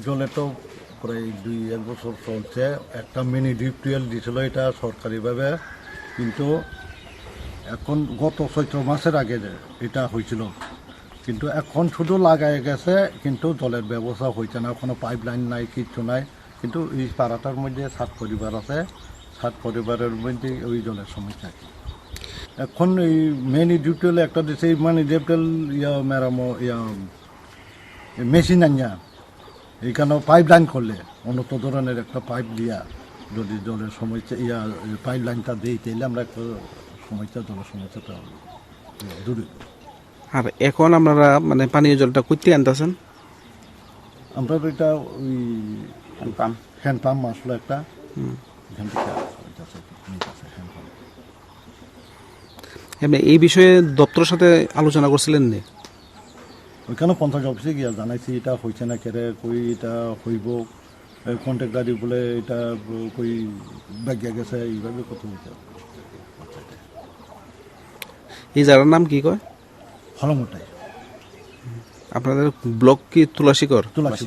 জলে তো প্রায় 2-1 বছর চলছে। একটা মিনি ডিপ টিউবওয়েল দিয়েছিল এটা সরকারিভাবে, কিন্তু এখন গত চৈত্র মাসের আগে এটা হয়েছিল, কিন্তু এখন শুধু লাগাই গেছে, কিন্তু জলের ব্যবস্থা হয়েছে না, কোনো পাইপ লাইন নাই, কিচ্ছু নাই। কিন্তু এই পাড়াটার মধ্যে 7 পরিবার আছে, 7 পরিবারের মধ্যে ওই জলের সমস্যা। এখন এই মেনি ডিউটিউল একটা দিচ্ছে, এই মানে ডিউটিউল মেরামো মেশিন আনিয়া এইখানে পাইপ লাইন করলে উন্নত ধরনের একটা পাইপ দিয়া যদি জলের সমস্যা পাইপ লাইনটা দিই, তাহলে আমরা একটা জলের সমস্যাটা দূর। আর এখন আপনারা মানে পানীয় জলটা কইতে আনতেছেন? আমরা তো এটা ওই হ্যান্ড পাম্প আসলো একটা, এখান থেকে হ্যান্ড পাম্প। এমনি এই বিষয়ে দপ্তরের সাথে আলোচনা করছিলেন নি? ওইখানে পঞ্চায়েত অফিসে গিয়া জানাইছি এটা হয়েছে না কেরে, কই এটা হইব, কন্ট্রাক্টারি বলে এটা কই ব্যাগিয়া গেছে, এইভাবে কত হয়েছে। এই জায়গার নাম কি কয়? হলমটাই আপনাদের ব্লক কি তুলাশিকর? তুলাসী।